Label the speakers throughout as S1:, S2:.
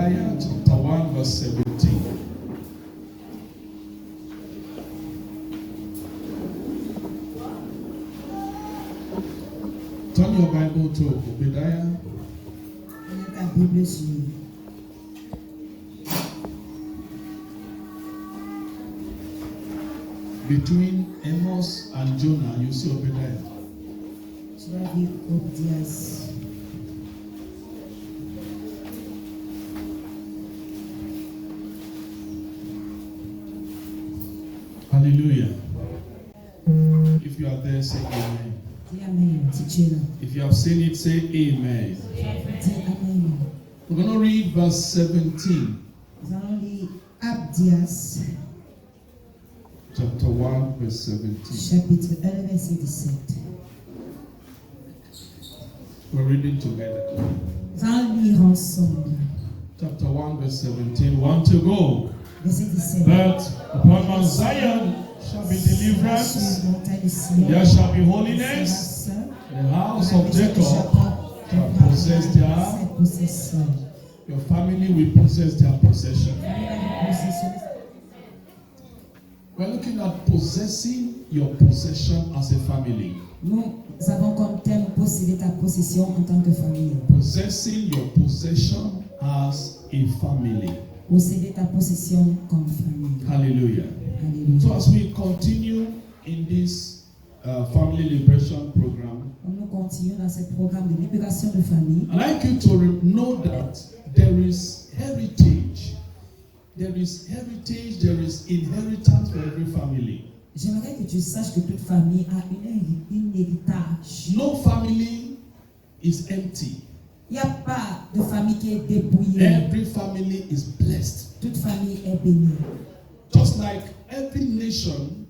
S1: Obadiah chapter 1 verse 17. Turn your Bible to Obadiah. Between Amos and Jonah, you see Obadiah. Hallelujah. If you are there, say amen. If you have seen it, say amen. We're going to read verse 17. Chapter 1, verse 17. We're reading together. Chapter 1, verse 17. 1 to go. But upon Mount Zion shall be deliverance, there shall be holiness, the house of Jacob shall possess your family will possess their possession. We're looking at possessing your possession as a family.
S2: Nous avons comme thème posséder ta possession en tant que famille.
S1: Possessing your possession as a family.
S2: Posséder ta possession comme famille.
S1: Hallelujah.
S2: Hallelujah.
S1: So as we continue in this family liberation program,
S2: Nous continuons dans ce programme de libération de famille.
S1: I'd like you to know that there is heritage. There is heritage, there is inheritance for every family.
S2: J'aimerais que tu saches que toute famille a une héritage.
S1: No family is empty.
S2: Il n'y a pas de famille qui est dépouillée.
S1: Every family is blessed.
S2: Toute famille est bénie.
S1: Just like every nation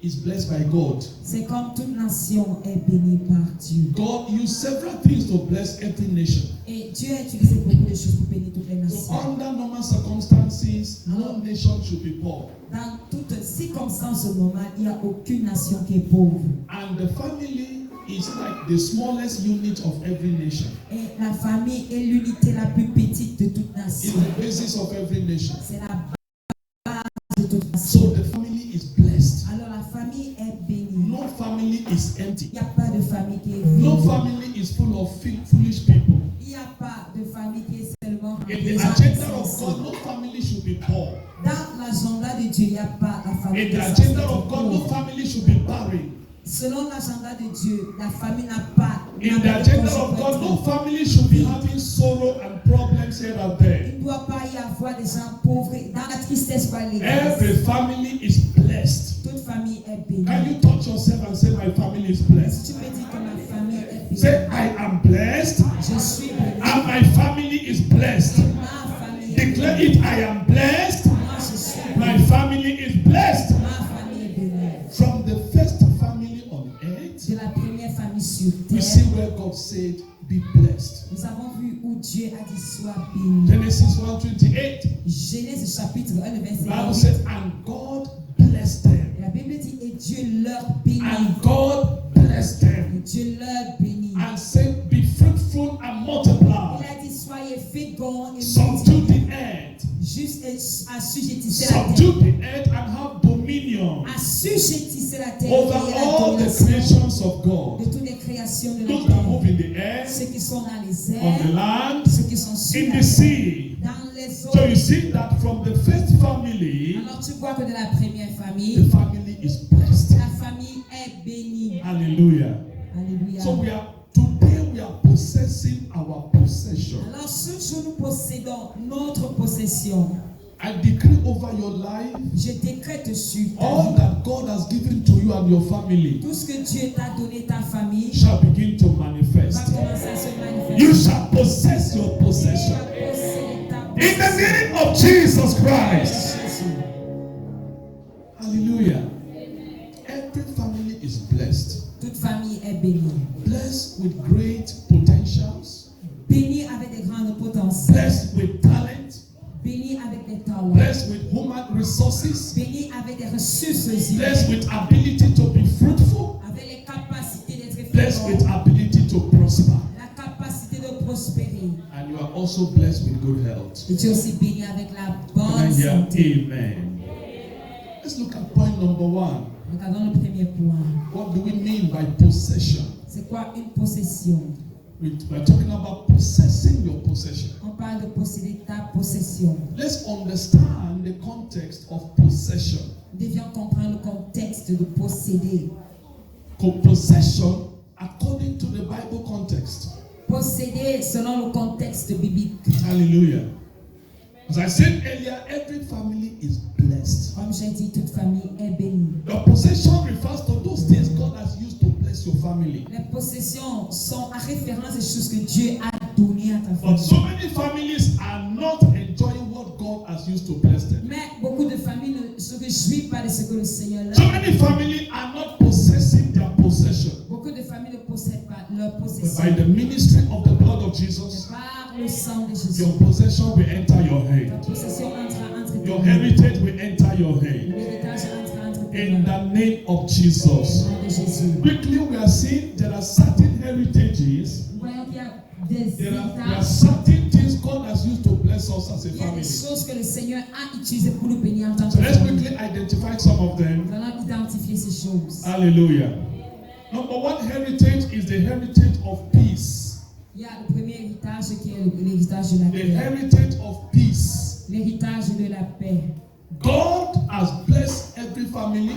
S1: is blessed by God.
S2: C'est comme toute nation est bénie par Dieu.
S1: God used several things to bless every nation.
S2: Et Dieu a utilisé beaucoup de choses pour bénir toutes les
S1: So
S2: nations.
S1: under normal circumstances, no nation should be poor.
S2: Dans toutes circonstances normales, il n'y a aucune nation qui est pauvre.
S1: And the family is like the smallest unit of every nation.
S2: Et la famille est l'unité la plus petite de toute
S1: It's
S2: nation.
S1: the basis of every nation.
S2: C'est la base de toute
S1: So
S2: nation.
S1: the family is blessed.
S2: Alors la famille est bénie.
S1: No family is empty.
S2: Il n'y a pas de famille qui est
S1: No
S2: vide.
S1: family is full of foolish people.
S2: Il n'y a pas de famille qui est seulement
S1: In
S2: des
S1: the
S2: gens
S1: agenda of
S2: insensés.
S1: God, no family should be poor.
S2: Dans l'agenda de Dieu, il n'y a pas la famille
S1: In
S2: qui
S1: the
S2: est
S1: agenda
S2: censée
S1: of God, no
S2: être pauvre.
S1: family should be barren.
S2: Selon l'agenda de Dieu, la famille n'a pas.
S1: In the agenda of God, no family should be having sorrow and problems here and there.
S2: Il ne doit pas y avoir des gens pauvres dans la tristesse par les
S1: Every family is blessed.
S2: Toute famille est bénie.
S1: Can you touch yourself and say, my family is blessed?
S2: Si tu peux dire que ma famille est bénie.
S1: Say, I am blessed
S2: Je suis bénie.
S1: and my family is blessed.
S2: Ma famille est
S1: Declare
S2: bénie.
S1: it, I am blessed.
S2: Moi, je suis
S1: My
S2: bénie.
S1: family is blessed.
S2: Ma famille est bénie.
S1: From the first family on earth,
S2: De la première famille sur
S1: we
S2: terre,
S1: see where God said, be blessed.
S2: nous avons vu où Dieu a dit sois béni.
S1: Genesis 1:28.
S2: Genèse chapitre 1, le verset
S1: The Bible
S2: 8.
S1: said, and God blessed them.
S2: La Bible dit et Dieu leur bénit.
S1: And God blessed them.
S2: Et Dieu leur bénit.
S1: And said, be fruitful and multiply.
S2: Il a dit soyez féconds et
S1: Subdue
S2: multipliez.
S1: the earth.
S2: Juste assujettissez la terre.
S1: Subdue the earth and have dominion
S2: Assujettissez la terre.
S1: over
S2: et la
S1: all the
S2: domination
S1: creations of
S2: de
S1: God.
S2: toutes les créations de la
S1: Those that
S2: terre.
S1: move in the air,
S2: Ceux qui sont dans les
S1: on the
S2: airs,
S1: land,
S2: ceux qui sont sur
S1: in
S2: la
S1: the
S2: terre,
S1: sea.
S2: dans les
S1: So
S2: eaux.
S1: you see that from the first family,
S2: Alors tu vois que de la première
S1: the
S2: famille,
S1: family is blessed.
S2: la famille est bénie.
S1: Hallelujah.
S2: Alléluia.
S1: So today we are possessing our possession.
S2: Alors ce jour nous possédons notre possession.
S1: I decree over your life
S2: Je décrète sur ta
S1: all
S2: vie.
S1: that God has given to you and your family
S2: Tout ce que Dieu t'a donné, ta famille,
S1: shall begin to
S2: va
S1: manifest.
S2: commencer à se manifester.
S1: You shall possess your
S2: Tu
S1: possession.
S2: vas posséder ta
S1: In the
S2: possession.
S1: name of Jesus Christ.
S2: Jésus.
S1: Hallelujah. Every family is blessed.
S2: Toute famille est bénie.
S1: Blessed with great potentials.
S2: Bénie avec des grandes potences.
S1: Blessed with talent.
S2: Bénie avec des talents.
S1: Blessed with human resources.
S2: Bénie avec des ressources
S1: Blessed
S2: humaines.
S1: with ability to be fruitful.
S2: Avec les capacités d'être
S1: Blessed with
S2: fécond.
S1: ability to prosper.
S2: La capacité de prospérer.
S1: And you are also blessed with good health.
S2: Et tu es aussi béni avec la
S1: Can I
S2: bonne
S1: hear
S2: santé.
S1: amen? Let's look at point number 1.
S2: Regardons le premier point.
S1: What do we mean by possession?
S2: C'est quoi une possession?
S1: We're talking about possessing your possession.
S2: On parle de posséder ta possession.
S1: Let's understand the context of possession.
S2: Nous devions comprendre le contexte de posséder.
S1: Possession according to the Bible context.
S2: Posséder selon le contexte biblique.
S1: Hallelujah. As I said earlier, every family is blessed.
S2: Comme j'ai dit, toute famille est bénie.
S1: Your possession refers to those things God has used to bless your family.
S2: Les possessions sont à référence des choses que Dieu a données à ta
S1: But so
S2: famille.
S1: many families are not enjoying what God has used to bless them.
S2: Mais beaucoup de familles ne se réjouissent pas de ce que le Seigneur leur
S1: So
S2: a
S1: many
S2: donné.
S1: families are not possessing their possession.
S2: Beaucoup de familles ne possèdent pas leur
S1: But
S2: possession.
S1: by the ministry of the blood of
S2: Mais
S1: Jesus,
S2: par le sang de Jésus,
S1: your possession will enter your
S2: ta
S1: hand.
S2: possession entre tes
S1: Your
S2: mains.
S1: heritage will enter your hand.
S2: L'héritage entre tes
S1: In
S2: mains.
S1: the name of
S2: Au
S1: Jesus.
S2: nom de Jésus.
S1: Quickly, we are seeing there are certain heritages.
S2: Nous voyons qu'il y a des
S1: There are
S2: héritages.
S1: certain things God has used to bless us as a
S2: Il y a des
S1: family.
S2: choses que le Seigneur a utilisées pour nous bénir en tant
S1: So
S2: que
S1: let's
S2: famille.
S1: quickly identify some of them.
S2: Nous allons identifier ces choses.
S1: Hallelujah. Number 1 heritage is the heritage of peace.
S2: Il y a le premier héritage qui est l'héritage de la
S1: The
S2: paix.
S1: heritage of peace.
S2: L'héritage de la paix.
S1: God has blessed every family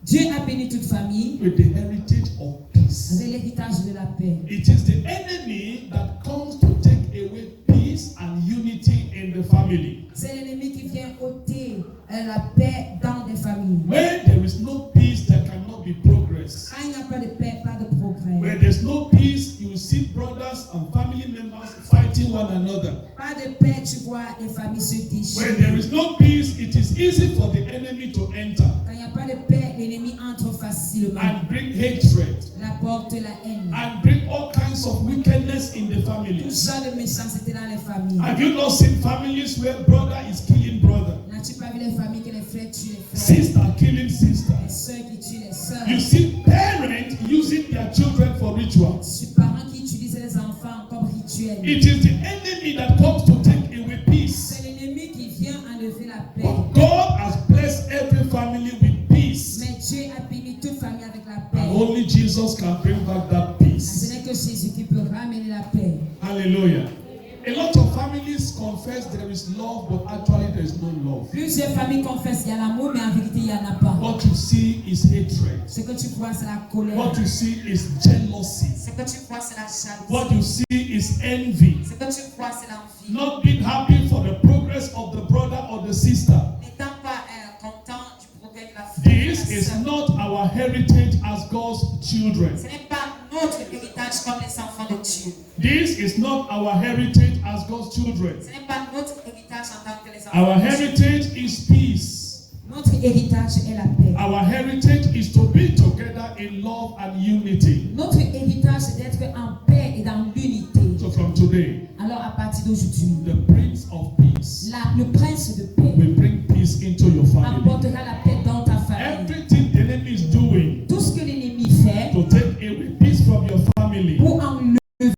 S2: Dieu a béni toute famille
S1: with the heritage of peace.
S2: avec l'héritage de la paix.
S1: It is the enemy that comes to take away peace and unity in the family.
S2: C'est l'ennemi qui vient ôter la paix dans des familles.
S1: Where there is no peace, there cannot be progress.
S2: Quand il n'y a pas de paix, pas de progrès.
S1: Where there's no peace, you see brothers and family members fighting one another.
S2: Pas de paix, tu vois des familles se
S1: Where there
S2: déchirer.
S1: is no peace, it is easy for the enemy to enter
S2: Quand il n'y a pas de paix, l'ennemi entre facilement.
S1: and bring hatred
S2: La porte la haine.
S1: and bring all kinds of wickedness in the
S2: Tout
S1: family.
S2: ça de méchanceté dans les familles.
S1: Have you not seen families where brother is killing brother,
S2: N'as-tu pas vu les familles que les frères tuent les frères?
S1: sister killing sister?
S2: Les sœurs qui tuent les sœurs.
S1: You see parents using their children for rituals.
S2: Je suis parents qui utilisent les enfants comme rituel.
S1: It is the enemy that comes to take away peace.
S2: C'est l'ennemi qui vient enlever la paix.
S1: But God has blessed every family with peace.
S2: Mais Dieu a béni toute famille avec la
S1: And
S2: paix.
S1: only Jesus can bring back that
S2: Ce
S1: peace.
S2: n'est que Jésus qui peut ramener la paix.
S1: Hallelujah. A lot of families confess there is love, but actually there is no love.
S2: Plusieurs familles confessent qu'il y a l'amour, mais en vérité, il n'y en a pas.
S1: What you see is hatred.
S2: Ce que tu vois, c'est la colère.
S1: What you see is jealousy.
S2: Ce que tu vois, c'est la jalousie.
S1: What you see is envy.
S2: Ce que tu vois, c'est l'envie.
S1: Not being happy for the progress of the brother or the sister.
S2: N'étant pas content du progrès de la
S1: This
S2: famille.
S1: is not our heritage as God's children.
S2: Ce n'est pas notre héritage comme les enfants de Dieu.
S1: This is not our heritage as God's children.
S2: Ce n'est pas notre héritage en tant que les enfants
S1: Our
S2: de Dieu.
S1: heritage is peace.
S2: Notre héritage est la paix.
S1: Our heritage is to be together in love and unity.
S2: Notre héritage, c'est d'être en paix et dans l'unité.
S1: So from today,
S2: Alors, à partir d'aujourd'hui,
S1: the Prince of Peace
S2: le prince de paix
S1: will bring peace into your family.
S2: apportera la paix dans ta famille.
S1: Everything the enemy is doing
S2: Tout ce que l'ennemi fait
S1: to take away peace from your family,
S2: pour enlever
S1: in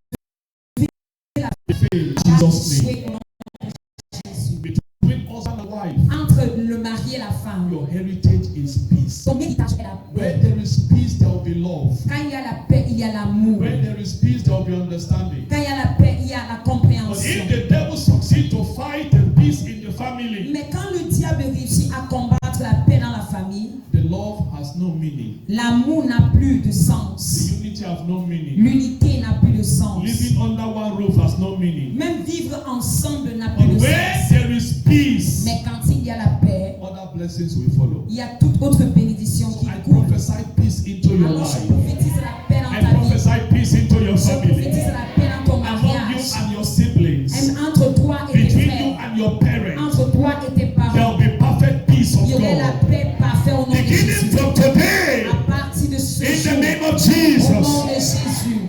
S1: Jesus' name.
S2: la paix au nom de Jésus.
S1: Between husband and wife,
S2: Entre le mari et la femme,
S1: your heritage is peace.
S2: ton héritage est la
S1: Where
S2: paix.
S1: there is peace, there will be love.
S2: Quand il y a la paix, il y a l'amour.
S1: Where there is peace, there will be understanding.
S2: Quand il y a la paix, il y a la
S1: But
S2: compréhension.
S1: if the devil succeeds to fight the peace in the family,
S2: Mais quand le diable réussit à combattre la paix dans la famille,
S1: the love has no meaning.
S2: l'amour n'a plus de
S1: The
S2: sens.
S1: unity has no meaning.
S2: L'unité n'a plus de sens.
S1: Living under one roof has no meaning.
S2: Même vivre ensemble n'a plus
S1: But
S2: de
S1: where
S2: sens.
S1: there is peace,
S2: Mais quand il y a la paix,
S1: other blessings will follow.
S2: il y a toute autre bénédiction
S1: So
S2: qui
S1: I
S2: coule.
S1: prophesy peace into your
S2: Alors je
S1: life.
S2: prophétise la paix dans
S1: I
S2: ta vie.
S1: prophesy peace into your
S2: Je
S1: family.
S2: prophétise la paix dans ton
S1: Among you
S2: mariage.
S1: and your siblings.
S2: Entre toi et tes
S1: Between you
S2: frères.
S1: and your parents.
S2: Entre toi et tes
S1: There
S2: parents.
S1: will be perfect peace of
S2: Il y aurait la
S1: God.
S2: paix parfaite au nom de
S1: Beginning
S2: Jésus.
S1: from today,
S2: À partir de ce
S1: in the
S2: jour,
S1: name of
S2: au nom de
S1: Jesus.
S2: Jésus.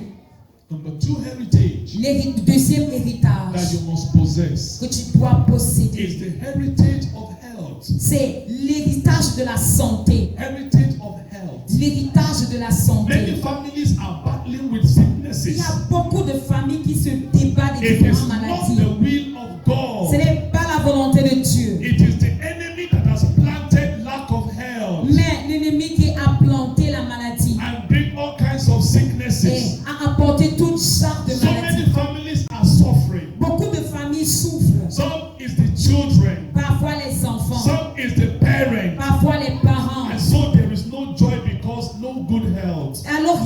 S1: Number 2 heritage
S2: Le deuxième
S1: that
S2: héritage
S1: you must possess
S2: que tu dois
S1: is
S2: posséder,
S1: the heritage of health.
S2: c'est l'héritage de la santé.
S1: Heritage of health.
S2: L'héritage de la
S1: Many
S2: santé.
S1: families are battling with
S2: Il y
S1: sicknesses.
S2: a beaucoup de familles qui se débattent
S1: It
S2: des
S1: is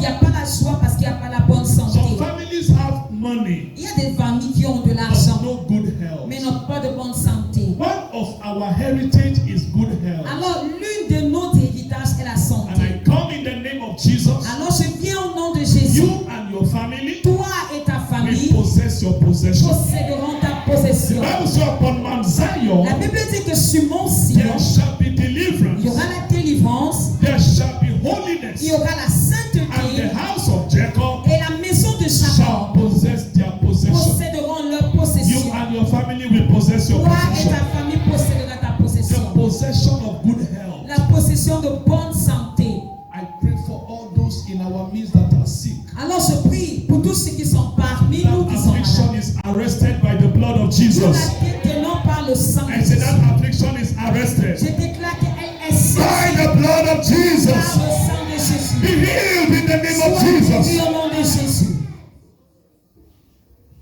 S2: n'y a pas la joie parce qu'il n'y a pas la bonne santé.
S1: Some families have money,
S2: Il y a des familles qui ont de
S1: but
S2: l'argent,
S1: no good health.
S2: mais n'ont pas de bonne santé.
S1: One of our heritage is good health.
S2: Alors, l'une de notre héritage est la
S1: And
S2: santé.
S1: I come in the name of Jesus.
S2: Alors, je viens au nom de Jésus.
S1: You and your family
S2: Toi et ta
S1: will
S2: famille
S1: possess your possession.
S2: posséderont ta
S1: The
S2: possession.
S1: Bible says upon Mount Zion,
S2: La Bible dit que sur Mont Sion,
S1: there shall be
S2: il y
S1: deliverance,
S2: aura la délivrance,
S1: there shall be
S2: il y
S1: holiness,
S2: aura la
S1: and the
S2: sainteté,
S1: house of Jacob
S2: et la maison de
S1: shall
S2: Jacob
S1: possess their possession.
S2: posséderont leur
S1: You
S2: possession.
S1: and your family will possess your
S2: Toi et
S1: possession.
S2: ta famille possédera ta
S1: The
S2: possession.
S1: possession of good health.
S2: La possession de bonne santé.
S1: I pray for all those in our midst that are sick.
S2: Alors je prie pour tous ceux qui sont parmi nous
S1: That
S2: qui sont
S1: affliction
S2: malades.
S1: is arrested by the blood of
S2: Pour
S1: Jesus.
S2: laquelle que non par le sang de
S1: I say that
S2: Jésus.
S1: affliction is
S2: Je
S1: arrested
S2: déclare qu'elle est
S1: by
S2: saisie
S1: the blood of
S2: par
S1: Jesus.
S2: le sang de Jésus.
S1: Be healed in the name of
S2: Sois guéri
S1: Jesus.
S2: au nom de Jésus.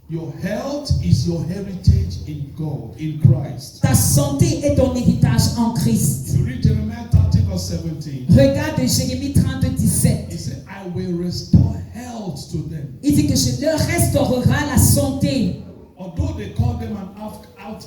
S1: Your health is your heritage in God, in Christ.
S2: Ta santé est ton héritage en Christ.
S1: If you read Jeremiah 30 verse 17,
S2: Regarde Jérémie 30, 17.
S1: he said, I will restore health to them.
S2: Il dit que je leur restaurerai la santé.
S1: Although they call them an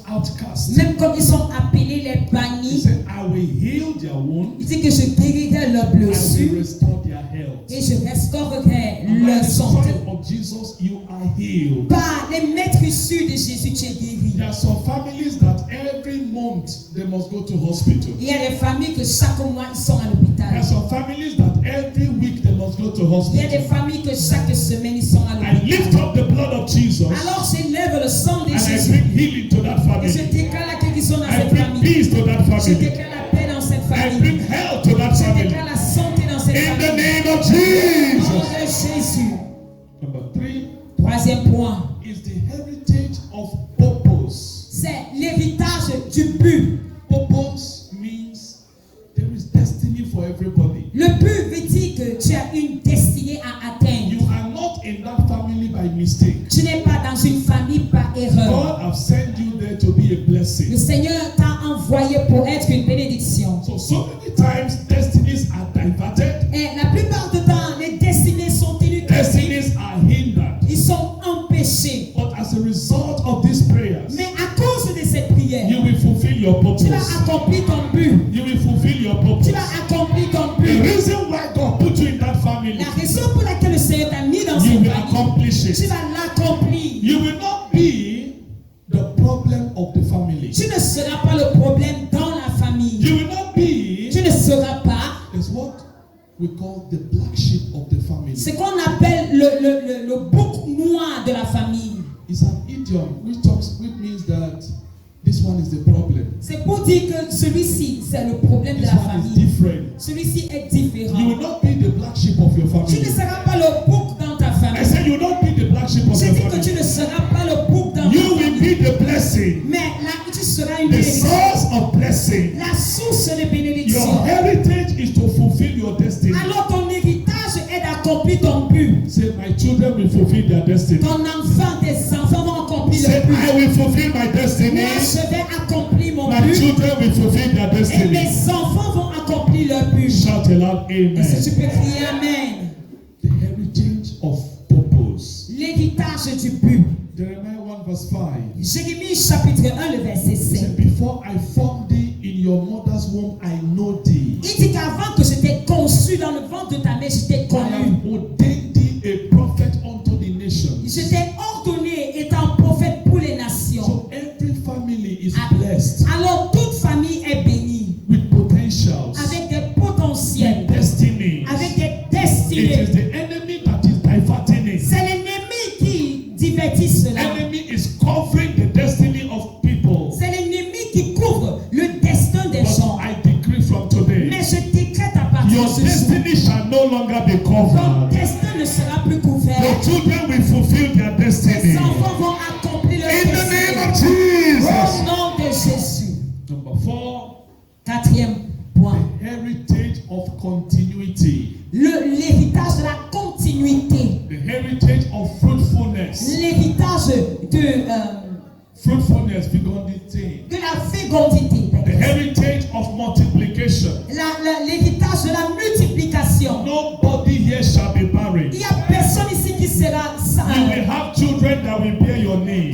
S1: outcast,
S2: Même comme ils sont appelés les
S1: he
S2: bannis,
S1: said, I will heal their wounds.
S2: il dit que je guérirai leurs
S1: I will
S2: blessures
S1: restore their health.
S2: et je restaurerai
S1: And by
S2: leur
S1: the
S2: santé.
S1: stripes of Jesus, you are healed.
S2: Par les maîtres issus de Jésus, tu es guéri.
S1: There are some families that every month they must go to hospital.
S2: Il y a des familles que chaque mois ils sont à
S1: There
S2: l'hôpital.
S1: are some families that every week they must go to
S2: Il y a des
S1: hospital.
S2: familles que chaque semaine ils sont à
S1: I lift
S2: l'hôpital.
S1: up the blood of Jesus
S2: Alors j'élève le sang de
S1: and I
S2: Jésus
S1: bring healing to that
S2: et je
S1: family.
S2: déclare la guérison dans
S1: I
S2: cette
S1: bring
S2: famille.
S1: peace to that
S2: Je
S1: family.
S2: déclare la paix dans cette
S1: I
S2: famille.
S1: bring health to that
S2: Je
S1: family.
S2: déclare la santé dans cette
S1: In the
S2: famille.
S1: name of
S2: Au nom
S1: Jesus.
S2: de Jésus.
S1: Number 3
S2: Troisième point,
S1: is the heritage of purpose.
S2: c'est l'héritage du but.
S1: Purpose means there is destiny for everybody.
S2: Le but veut dire que tu as une destinée à atteindre.
S1: You are not in that family by mistake.
S2: Tu n'es pas dans une famille par erreur.
S1: God has sent you there to be a
S2: Le
S1: blessing.
S2: Seigneur t'a envoyé pour être une bénédiction.
S1: So many times destinies are diverted,
S2: Et la plupart du temps, les destinées sont tenues de
S1: destinies are hindered.
S2: ils sont empêchés.
S1: But as a result of these prayers,
S2: Mais à cause de cette prière,
S1: you will fulfill your
S2: tu vas
S1: purpose.
S2: accomplir ton but.
S1: You will fulfill your
S2: Tu
S1: purpose.
S2: vas accomplir ton
S1: The
S2: but.
S1: reason why God put you in that family,
S2: La raison pour laquelle le Seigneur t'a mis dans
S1: you
S2: cette
S1: will
S2: famille,
S1: accomplish
S2: tu
S1: it.
S2: vas l'accomplir.
S1: You will not be the problem of the family.
S2: Tu ne seras pas le problème dans la famille.
S1: You will not be
S2: Tu ne seras pas
S1: is what we call the black sheep of the family.
S2: ce qu'on appelle le bouc noir de la famille.
S1: It's an idiom which means that this one is the problem.
S2: C'est pour dire que celui-ci, c'est le problème de
S1: This
S2: la
S1: one is
S2: famille.
S1: different.
S2: Celui-ci est
S1: You
S2: différent.
S1: will not be the black sheep of your
S2: Tu ne
S1: family.
S2: seras pas le bouc dans ta
S1: I
S2: famille.
S1: said you will not be the black sheep of
S2: Je
S1: your
S2: dis que
S1: family.
S2: tu ne seras pas le bouc dans ta
S1: You will
S2: famille.
S1: be the blessing,
S2: Mais là, tu seras une
S1: the
S2: bénédiction.
S1: source of blessing.
S2: La source de
S1: Your
S2: bénédiction.
S1: heritage is to fulfill your destiny.
S2: Alors ton héritage est d'accomplir ton but.
S1: Say, my children will fulfill their destiny.
S2: Ton enfant, tes enfants vont accomplir
S1: Say,
S2: le but.
S1: I will fulfill my destiny.
S2: Moi, je vais accomplir mon
S1: My
S2: but.
S1: children will fulfill their
S2: Et
S1: destiny.
S2: mes enfants vont accomplir leur but.
S1: Shout aloud,
S2: Est-ce que tu
S1: amen.
S2: peux crier Amen?
S1: The heritage of purpose.
S2: L'héritage du but.
S1: Jeremiah 1 verse 5.
S2: Jérémie chapitre 1, le verset
S1: He
S2: 5.
S1: said, before I formed thee in your mother's womb, I know thee.
S2: Il dit qu'avant que je t'ai conçu dans le ventre de ta mère, je t'ai
S1: I
S2: connu.
S1: have ordained thee a prophet unto the nations.
S2: Je t'ai ordonné étant prophète pour les nations.
S1: So every family is blessed
S2: Alors toute famille est bénie.
S1: with potentials,
S2: Avec des potentiels.
S1: with destiny.
S2: Avec des
S1: It
S2: destinées.
S1: is the enemy that is diverting it.
S2: C'est l'ennemi qui divertit cela.
S1: Enemy is covering the destiny of people.
S2: C'est l'ennemi qui couvre le destin des
S1: But
S2: gens.
S1: I decree from today,
S2: Mais je décrète à partir
S1: your
S2: de ce jour,
S1: destiny shall no longer be
S2: ton
S1: covered.
S2: destin ne sera plus couvert.
S1: Your children will fulfill their
S2: Tes
S1: destiny.
S2: enfants vont accomplir leur
S1: In the name of
S2: destin.
S1: Jesus.
S2: Au nom de Jésus.
S1: Number 4,
S2: Quatrième point.
S1: the heritage of continuity.
S2: L'héritage de la continuité.
S1: The heritage of fruitfulness.
S2: L'héritage de
S1: Fruitfulness, fecundity.
S2: la fécondité.
S1: The heritage of multiplication.
S2: L'héritage de la multiplication.
S1: Nobody here shall be barren.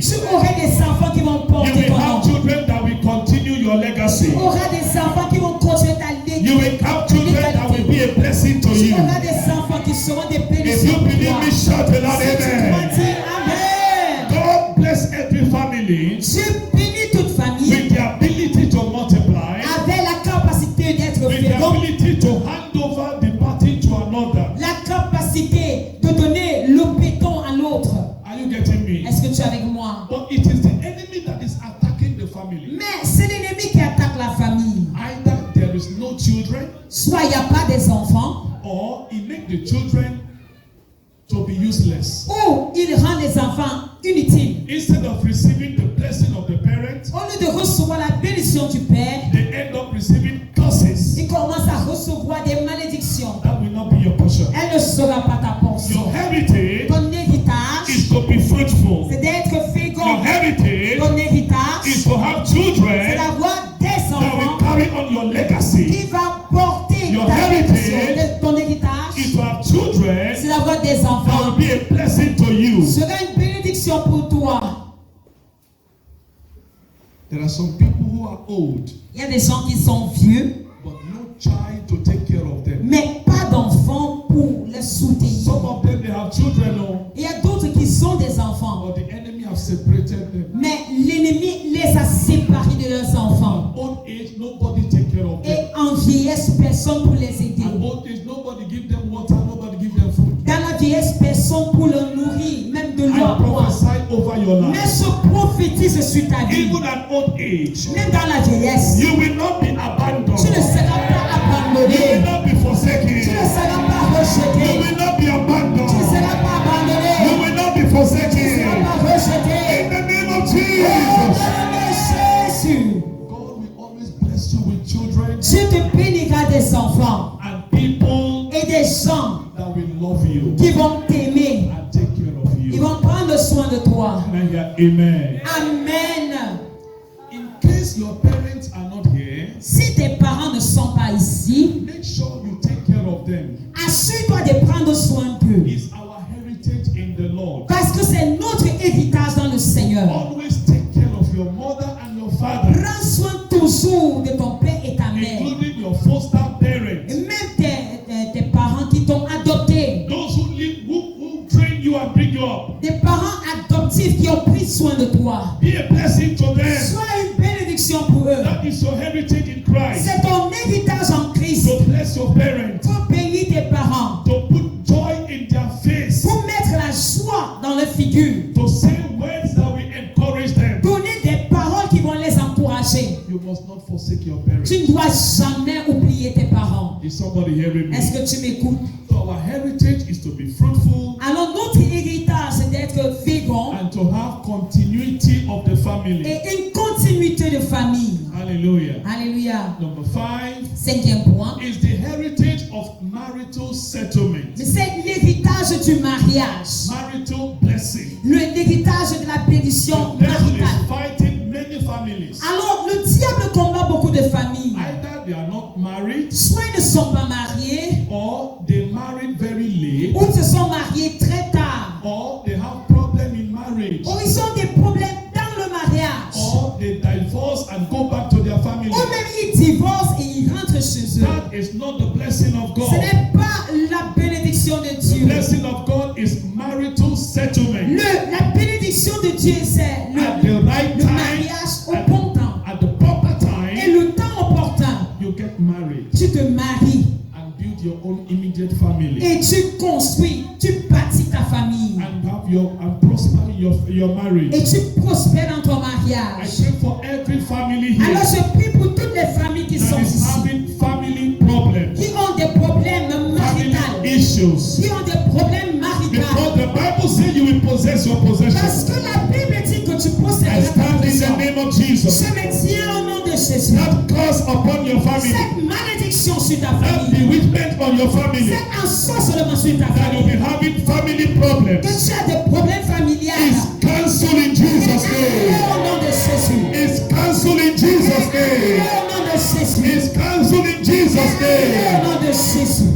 S2: Tu auras des enfants qui vont
S1: You
S2: porter
S1: will
S2: ton
S1: have
S2: nom.
S1: children that will continue your legacy.
S2: Tu auras des enfants qui vont continuer ta
S1: You will have children that will be a blessing to
S2: Tu
S1: you.
S2: auras des enfants qui seront des
S1: If
S2: bénédictions
S1: you
S2: pour
S1: believe
S2: toi.
S1: me, shout a loud
S2: Si tu crois,
S1: amen.
S2: dis Amen.
S1: God bless every family
S2: Dieu bénit toute famille
S1: with the ability to multiply,
S2: avec la capacité d'être
S1: with the
S2: fécond,
S1: ability to hand over the party to another.
S2: la capacité de donner le béton à l'autre.
S1: Are you getting me?
S2: Est-ce que tu es avec moi?
S1: But it is the enemy that is attacking the family.
S2: Mais c'est l'ennemi qui attaque la famille.
S1: Either there is no children,
S2: Soit il n'y a pas des enfants,
S1: or he make the children to be useless.
S2: ou il rend les enfants inutiles.
S1: Instead of receiving the blessing of the parents,
S2: Au lieu de recevoir la bénédiction du Père,
S1: they end up receiving curses.
S2: ils commencent à recevoir des malédictions.
S1: That will not be your portion.
S2: Elle ne sera pas ta portion.
S1: Your heritage
S2: Ton héritage,
S1: is to be fruitful.
S2: c'est d'être
S1: Your
S2: fécond.
S1: heritage
S2: Ton héritage,
S1: is to have
S2: c'est
S1: children
S2: d'avoir des
S1: that will
S2: enfants
S1: carry on your legacy.
S2: qui va porter
S1: Your
S2: ta bénédiction.
S1: heritage
S2: Ton héritage,
S1: Is to have children
S2: c'est d'avoir des
S1: that
S2: enfants.
S1: will be a blessing to you.
S2: Ce sera une bénédiction pour toi.
S1: There are some people who are old,
S2: Il y a des gens qui sont vieux,
S1: but no child to take care of them.
S2: mais pas d'enfants pour les soutenir.
S1: Some of them, they have children,
S2: Il y a d'autres qui sont des enfants,
S1: but the enemy have separated them.
S2: mais l'ennemi les a séparés de leurs enfants.
S1: Old age, nobody take care of them.
S2: Et en vieillesse, personne pour les aider.
S1: At old age, nobody give them water, nobody give them food.
S2: Dans la vieillesse, personne pour le nourrir, même de l'eau
S1: I
S2: à boire.
S1: prophesy over your
S2: Mais
S1: life.
S2: je prophétise sur ta vie.
S1: Even at old age,
S2: Même dans la vieillesse,
S1: you will not be abandoned.
S2: tu ne seras pas
S1: You will
S2: abandonné.
S1: not be
S2: Tu ne
S1: forsaken.
S2: seras pas
S1: You
S2: rejeté.
S1: will not be
S2: Tu ne
S1: abandoned.
S2: seras pas
S1: You
S2: abandonné.
S1: will not be
S2: Tu ne seras
S1: forsaken.
S2: pas rejeté.
S1: In the name of
S2: Au
S1: Jesus.
S2: nom de Jésus,
S1: God will always bless you with children
S2: Dieu te bénira des enfants
S1: and people
S2: et des gens
S1: that will love you
S2: qui vont t'aimer.
S1: and take care of
S2: Ils
S1: you.
S2: vont prendre soin de toi.
S1: Can I hear amen?
S2: Amen.
S1: In case your parents are not here,
S2: Si tes parents ne sont pas ici,
S1: make sure you take care of them.
S2: assure-toi de prendre soin d'eux.
S1: It's our heritage in the Lord.
S2: Parce que c'est notre héritage dans le Seigneur.
S1: Always take care of your mother and your father,
S2: Prends soin toujours de ton père et ta mère.
S1: including your foster
S2: Et
S1: parents,
S2: même tes parents qui t'ont adopté.
S1: those who live, who train you and bring you up.
S2: Des parents adoptifs qui ont pris soin de toi.
S1: Be a blessing to them.
S2: Sois une bénédiction pour eux.
S1: That is your heritage in Christ.
S2: C'est ton héritage en Christ.
S1: To bless your parents,
S2: Pour bénir tes parents.
S1: to put joy in their face,
S2: Pour mettre la joie dans leur figure.
S1: to say words that will encourage them.
S2: Donner des paroles qui vont les encourager.
S1: You must not forsake your parents.
S2: Tu ne dois jamais oublier tes parents.
S1: Is somebody hearing
S2: Est-ce
S1: me?
S2: que tu m'écoutes?
S1: So our heritage is to be fruitful
S2: Alors notre héritage, c'est d'être fécond
S1: and to have continuity of the family.
S2: et une continuité de famille.
S1: Hallelujah.
S2: Alléluia.
S1: Number 5
S2: Cinquième point.
S1: is the heritage of marital settlement.
S2: Mais c'est l'héritage du mariage.
S1: Marital blessing.
S2: L'héritage de la bénédiction
S1: The devil is
S2: maritale.
S1: fighting many families.
S2: Alors le diable combat beaucoup de familles.
S1: Either they are not married
S2: Soit ils ne sont pas mariés,
S1: or they married very late
S2: ou ils se sont mariés très tard,
S1: or they have problem in marriage
S2: ou ils ont des problèmes dans le mariage,
S1: or they divorce and go back to their family.
S2: ou même ils divorcent et ils rentrent chez eux.
S1: That is not the blessing of
S2: Ce
S1: God.
S2: n'est pas la bénédiction de
S1: The
S2: Dieu.
S1: blessing of God is marital settlement.
S2: La bénédiction de Dieu, c'est
S1: At the right
S2: le
S1: time,
S2: mariage au bon temps.
S1: at the proper
S2: Et
S1: time,
S2: le temps opportun,
S1: you get married
S2: tu te maries
S1: and build your own immediate family
S2: et tu construis, tu bâtis ta famille
S1: and prosper your marriage.
S2: et tu prospères dans ton
S1: I
S2: mariage.
S1: pray for every family here
S2: Alors je prie pour toutes les familles qui sont
S1: that is
S2: ici,
S1: having family problems,
S2: qui ont des problèmes
S1: family
S2: maritaux,
S1: issues.
S2: qui ont des problèmes maritaux.
S1: Because the Bible says you will possess your
S2: Parce
S1: possessions.
S2: que la Bible dit que tu
S1: I
S2: possèdes ta
S1: stand in the
S2: possession.
S1: name of Jesus.
S2: Je me tiens au nom de Jésus.
S1: That curse upon your family,
S2: Cette malédiction sur ta
S1: that
S2: famille,
S1: bewitchment on your family,
S2: cette ensorcellement sur ta
S1: that you'll be
S2: famille,
S1: having family
S2: que
S1: problems,
S2: tu as des problèmes familiales.
S1: is cancelled in Jesus' name.
S2: Au nom de Jésus.
S1: Is cancelled in Jesus' name.
S2: Au nom de Jésus.
S1: Is cancelled in Jesus'
S2: Au
S1: name.
S2: nom de Jésus.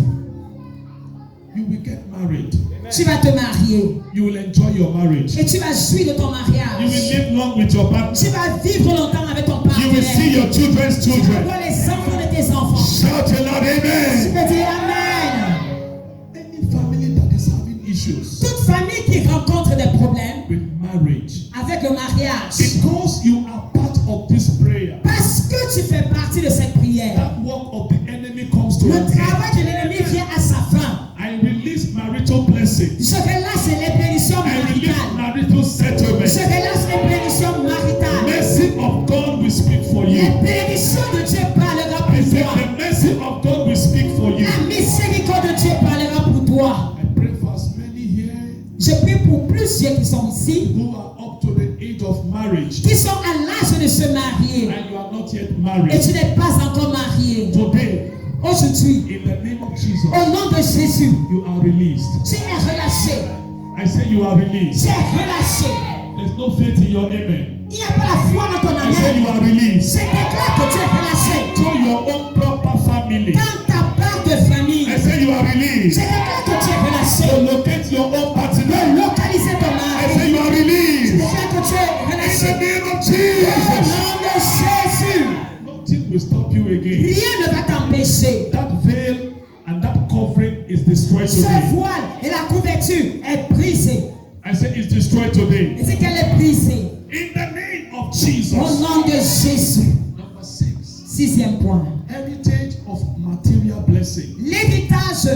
S1: You will get married.
S2: Tu vas te marier.
S1: You will enjoy your marriage.
S2: Et tu vas jouir de ton
S1: You
S2: mariage.
S1: will live long with your partner.
S2: Tu vas vivre longtemps avec ton
S1: You will see
S2: partenaire.
S1: your children's
S2: Tu vas
S1: children.
S2: voir les enfants de tes enfants.
S1: Shout aloud,
S2: Tu
S1: amen.
S2: peux dire Amen.
S1: Any family that is having issues
S2: Toute famille qui rencontre des problèmes
S1: with marriage,
S2: avec le mariage,
S1: because you are part of this prayer,
S2: parce que tu fais partie de cette prière,
S1: that work of the enemy comes to
S2: le
S1: an end.
S2: travail de l'ennemi vient à sa fin.
S1: I release marital blessings.
S2: Je relâche les bénédictions
S1: I release
S2: maritales.
S1: marital
S2: Je
S1: settlement.
S2: relâche les bénédictions maritales.
S1: Mercy of God will speak for
S2: Les
S1: you.
S2: bénédictions de Dieu parlera
S1: I
S2: pour
S1: said
S2: toi.
S1: the mercy of God will speak for you.
S2: La miséricorde de Dieu parlera pour toi.
S1: I pray for as many here
S2: Je prie pour plusieurs qui sont ici,
S1: who are up to the age of marriage
S2: qui sont à l'âge de se marier
S1: and you are not yet
S2: et
S1: married.
S2: tu n'es pas encore marié.
S1: Today,
S2: Aujourd'hui,
S1: in the name of Jesus,
S2: au nom de Jésus,
S1: you are released.
S2: tu es relâché.
S1: I say you are released.
S2: Tu es relâché.
S1: There's no faith in your amen.
S2: Il n'y a pas la foi dans ton
S1: I say you
S2: amen.
S1: are released.
S2: Je déclare que tu es relâché.
S1: To your own proper family.
S2: Dans ta part de famille,
S1: I say you are
S2: je
S1: released.
S2: déclare que tu es
S1: To
S2: relâché.
S1: locate your own
S2: De
S1: partner.
S2: localiser ton
S1: I
S2: mari.
S1: say you are
S2: Je
S1: released.
S2: déclare que tu es
S1: In the
S2: relâché.
S1: name of
S2: Au
S1: Jesus.
S2: nom de Jésus,
S1: Nothing will stop you again.
S2: rien ne va t'empêcher.
S1: That veil and that covering is destroyed
S2: Ce
S1: today.
S2: voile et la couverture est brisée.
S1: I say it's destroyed today.
S2: Et c'est qu'elle est brisée.
S1: In the name of
S2: Au
S1: Jesus.
S2: nom de Jésus.
S1: Number 6.
S2: Sixième point.
S1: Heritage of material blessing.
S2: L'héritage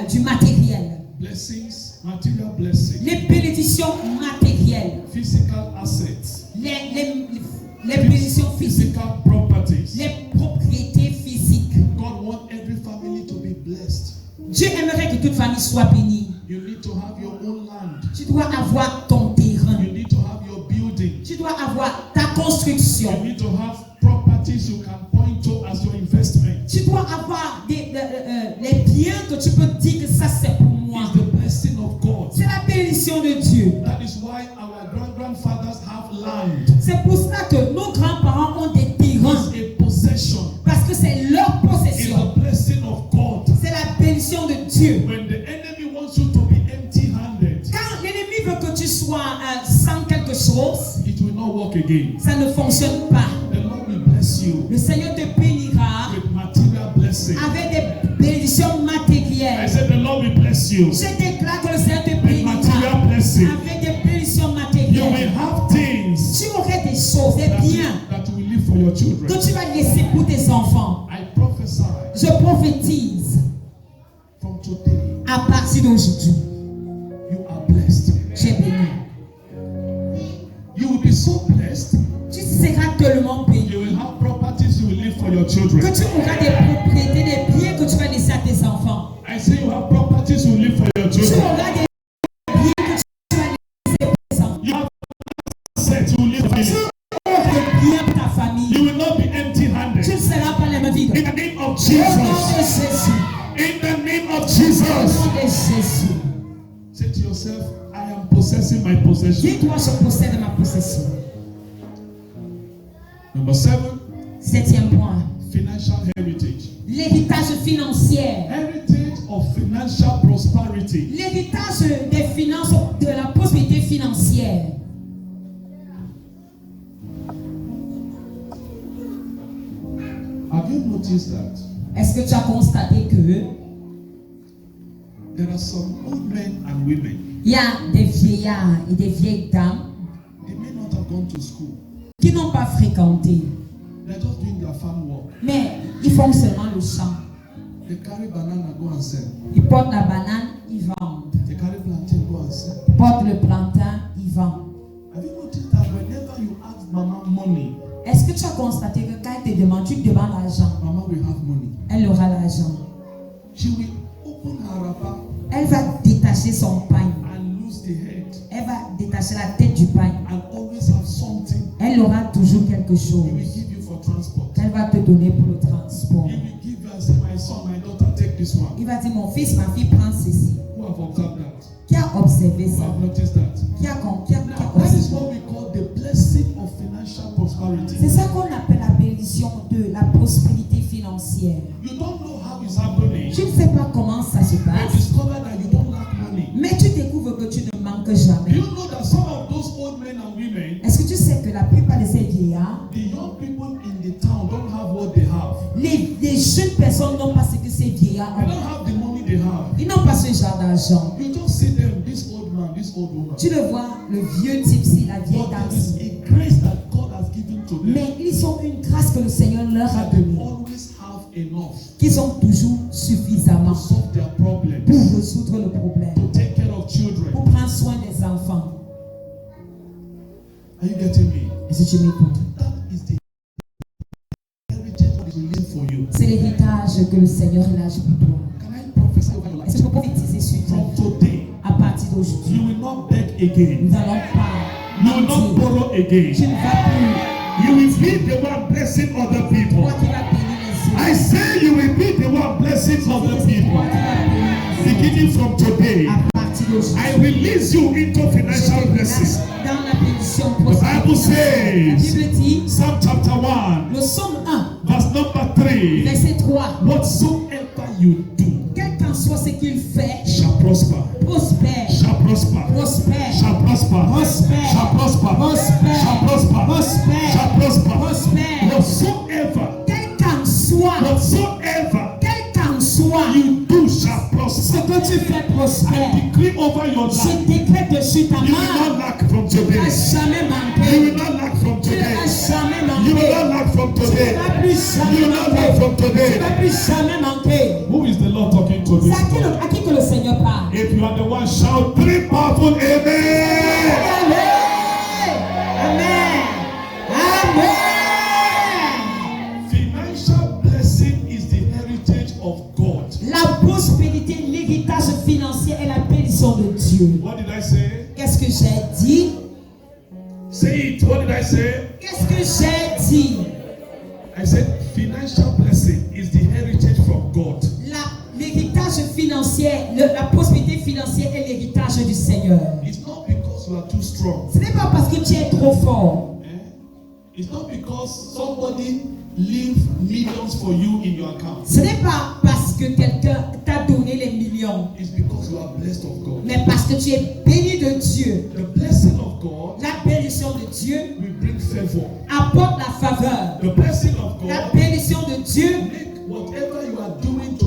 S2: du matériel.
S1: Blessings, material blessing.
S2: Les bénédictions matérielles.
S1: Physical assets.
S2: Les bénédictions physiques.
S1: Physical properties.
S2: Les propriétés physiques.
S1: God wants every family to be blessed.
S2: Dieu aimerait que toute famille soit bénie.
S1: You need to have your own land.
S2: Tu dois avoir ton terrain.
S1: You need to have your building.
S2: Tu dois avoir ta construction.
S1: You need to have properties you can point to as your investment.
S2: Tu dois avoir les biens que tu peux dire que ça c'est pour moi.
S1: It's the blessing of God.
S2: C'est la bénédiction de Dieu.
S1: That is why our grandfathers have land.
S2: C'est pour cela que nos grands-parents ont des terrains.
S1: It's a possession.
S2: Parce que c'est leur
S1: It's
S2: possession.
S1: the blessing of God.
S2: C'est la bénédiction de Dieu.
S1: When the enemy wants you to be empty-handed,
S2: Quand l'ennemi veut que tu sois sans quelque chose,
S1: it will not work again.
S2: ça ne fonctionne pas.
S1: The Lord will bless you
S2: Le Seigneur te bénira
S1: with material blessing.
S2: avec des bénédictions
S1: I
S2: matérielles.
S1: said the Lord will bless you
S2: Je déclare que le Seigneur te
S1: with
S2: bénira
S1: material blessing.
S2: avec des bénédictions
S1: You will
S2: matérielles.
S1: have things
S2: Tu aurais des choses, des biens
S1: that you will leave for your children.
S2: que tu vas laisser pour tes enfants.
S1: I prophesy
S2: Je prophétise
S1: from today,
S2: à partir d'aujourd'hui,
S1: you are blessed.
S2: tu es béni.
S1: You will be so blessed.
S2: Tu seras tellement béni
S1: You will have properties you will leave for your children.
S2: que tu auras des propriétés, des biens que tu vas laisser à tes enfants.
S1: I say you have properties you will leave for your
S2: Tu
S1: children.
S2: auras des biens que tu vas laisser pour tes enfants.
S1: You have assets you will leave for
S2: Tu
S1: your
S2: auras des biens pour ta famille.
S1: You will not be empty-handed.
S2: Tu ne seras pas les mains vides.
S1: In the name of
S2: Au nom
S1: Jesus.
S2: de Jésus.
S1: In the name of
S2: Au
S1: Jesus.
S2: nom de Jésus.
S1: Say to yourself, I am possessing my possession.
S2: Dis-toi, je possède ma possession.
S1: Number 7,
S2: Septième point.
S1: financial heritage.
S2: L'héritage financier.
S1: Heritage of financial prosperity.
S2: L'héritage des finances, de la prospérité financière.
S1: Have you noticed that
S2: Est-ce que tu as constaté que
S1: there are some old men and women?
S2: il y a des vieillards et des vieilles dames
S1: They may not have gone to school.
S2: qui n'ont pas fréquenté,
S1: They're just doing their farm work.
S2: mais ils font seulement le champ.
S1: They carry banana, go and sell.
S2: Ils portent la banane, ils vendent.
S1: They carry plantain, go and sell.
S2: Ils portent le plantain, ils vendent.
S1: Have you noticed that whenever you ask Mama money,
S2: Est-ce que tu as constaté que quand elle te demande, tu te demandes l'argent,
S1: Mama will have money.
S2: elle aura l'argent.
S1: She will open her wrapper
S2: Elle va détacher son pain.
S1: and lose the head
S2: Elle va détacher la tête du pain.
S1: and always have something
S2: Elle aura toujours quelque
S1: he will
S2: chose.
S1: give you for transport.
S2: Elle va te donner pour le transport.
S1: He will give you and say, my son, my daughter, take this one.
S2: Il va dire, mon fils, ma fille, prends ceci.
S1: Who have observed that?
S2: Qui a observé
S1: Who
S2: ça?
S1: have noticed that?
S2: Qui a
S1: Now, that is
S2: observé?
S1: what we call the blessing of financial prosperity.
S2: C'est ça qu'on appelle la bénédiction de la prospérité financière.
S1: You don't know how it's happening.
S2: Tu ne sais pas comment ça se
S1: But the
S2: passe. ces vieillards,
S1: They don't have the money they have.
S2: ils n'ont pas ce genre d'argent.
S1: You just see them, this old man, this old woman.
S2: Tu le vois, le vieux type-ci, la vieille
S1: But there
S2: dame-ci.
S1: is a grace that God has given to them.
S2: Mais ils ont une grâce que le Seigneur leur a
S1: That they
S2: donnée,
S1: always have enough
S2: qu'ils ont toujours suffisamment
S1: to solve their problems,
S2: pour résoudre le problème,
S1: to take care of children.
S2: pour prendre soin des enfants.
S1: Are you getting me?
S2: Est-ce que tu m'écoutes?
S1: That is the heritage that is released for you.
S2: C'est l'héritage que le Seigneur lâche pour toi.
S1: Can I prophesy over your
S2: Est-ce
S1: life?
S2: que je peux prophétiser sur toi?
S1: From today,
S2: À partir d'aujourd'hui,
S1: you will not beg again.
S2: nous n'allons pas
S1: You will not
S2: mentir.
S1: borrow again.
S2: Tu ne vas plus.
S1: You will be the one blessing other people.
S2: Toi qui vas bénir les
S1: I
S2: autres.
S1: say you will be the one blessing other
S2: Toi
S1: people.
S2: qui vas bénir les autres.
S1: Beginning from today,
S2: À partir d'aujourd'hui,
S1: I release you into financial blessings.
S2: dans la bénédiction
S1: The Bible
S2: prospère. La
S1: says,
S2: Bible dit,
S1: Psalm chapter 1,
S2: le psaume 1,
S1: verse number 3,
S2: verset 3,
S1: whatsoever you do
S2: quel qu'en soit ce qu'il fait,
S1: shall prosper,
S2: prospère,
S1: shall prosper,
S2: prospère,
S1: shall prosper,
S2: prospère,
S1: shall prosper,
S2: prospère,
S1: shall prosper,
S2: prospère,
S1: shall prosper,
S2: prospère.
S1: whatsoever,
S2: Quel qu'en soit, quel qu'en soit,
S1: you do shall
S2: ce
S1: prosper.
S2: que tu fais prospère.
S1: I decree over your
S2: Je
S1: life,
S2: décrète dessus ta
S1: you will
S2: main.
S1: not lack from
S2: Tu ne
S1: today.
S2: vas jamais
S1: You
S2: manquer.
S1: will not lack from
S2: Tu ne
S1: today.
S2: vas jamais
S1: You will
S2: manquer.
S1: not lack from
S2: Tu ne
S1: today.
S2: vas plus
S1: You
S2: jamais
S1: will not lack
S2: manquer.
S1: from
S2: Tu ne
S1: today.
S2: vas plus jamais manquer.
S1: Who is the Lord talking to
S2: C'est
S1: this morning?
S2: à qui que le Seigneur parle.
S1: If you are the one, shout 3 powerful amen.
S2: Amen. Amen.
S1: Financial blessing is the heritage of God.
S2: La prospérité, l'héritage financier est la bénédiction de Dieu.
S1: What did I say?
S2: Qu'est-ce que j'ai dit?
S1: Say it. What did I say?
S2: Qu'est-ce que j'ai dit?
S1: I said financial blessing is the heritage from God.
S2: L'héritage financier, la prospérité financière est l'héritage du Seigneur.
S1: It's not because you are too strong.
S2: Ce n'est pas parce que tu es trop fort.
S1: Eh? It's not because somebody leave millions for you in your account.
S2: Ce n'est pas parce que quelqu'un t'a donné les millions.
S1: It's because you are blessed of God.
S2: Mais parce que tu es béni de Dieu.
S1: The blessing of God
S2: La bénédiction de Dieu
S1: will bring favor.
S2: apporte la faveur.
S1: The blessing of
S2: La
S1: God
S2: bénédiction de Dieu
S1: make whatever you are doing to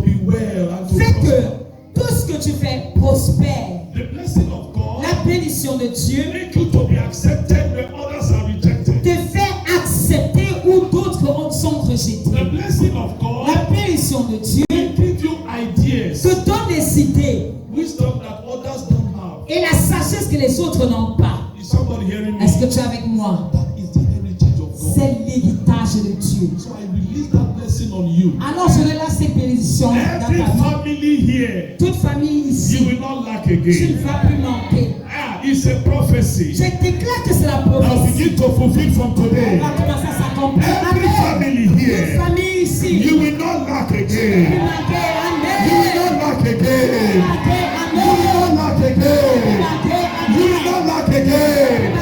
S1: be well and to
S2: fait que
S1: prosper.
S2: tout ce que tu fais prospère.
S1: The blessing of God
S2: La bénédiction de Dieu
S1: make you to be accepted when others are rejected.
S2: te fait accepter où d'autres sont rejetés.
S1: The blessing of God
S2: La bénédiction de Dieu
S1: will give you ideas,
S2: te donne des idées
S1: wisdom that others don't have.
S2: et la sagesse que les autres n'ont pas.
S1: Is somebody hearing me?
S2: Est-ce que tu es avec moi?
S1: That is the heritage of God.
S2: C'est l'héritage de Dieu.
S1: So I release that blessing on you.
S2: Alors je relâche ces bénédictions dans
S1: Every
S2: ta vie.
S1: family here,
S2: Toute famille
S1: you
S2: ici,
S1: will not lack
S2: tu ne
S1: again.
S2: vas plus manquer.
S1: Ah, it's a prophecy
S2: Je déclare que c'est la
S1: that
S2: prophétie.
S1: begin to fulfill from
S2: On
S1: today.
S2: va commencer à s'accomplir.
S1: Every
S2: Amen.
S1: family
S2: Toute
S1: here,
S2: famille ici,
S1: you will not lack
S2: plus
S1: again.
S2: manquer.
S1: You will
S2: Amen.
S1: not lack again.
S2: Manquer.
S1: You will not
S2: Amen.
S1: lack again.
S2: Manquer.
S1: You will
S2: Amen.
S1: not lack again.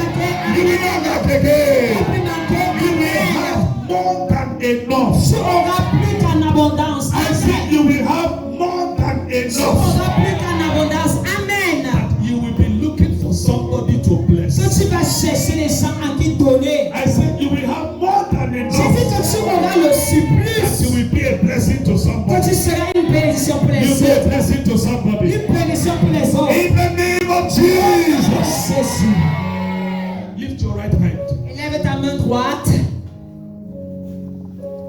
S1: You will not lack again.
S2: Plus manquer.
S1: You will
S2: Amen.
S1: have more than enough.
S2: Tu auras plus qu'en abondance.
S1: I said you will have more than
S2: Tu
S1: enough.
S2: auras plus qu'en abondance. Amen.
S1: You will be looking for somebody to bless.
S2: Que tu vas chercher les gens à qui donner.
S1: I said you will have more than
S2: J'ai
S1: enough.
S2: dit que tu auras le
S1: That
S2: surplus.
S1: you will be a blessing to
S2: Que
S1: somebody.
S2: tu seras une bénédiction pour les
S1: You'll be a
S2: autres.
S1: blessing to somebody.
S2: Une bénédiction pour les autres.
S1: In the name of Jesus.
S2: Jésus.
S1: Lift your right hand.
S2: Élève ta main droite.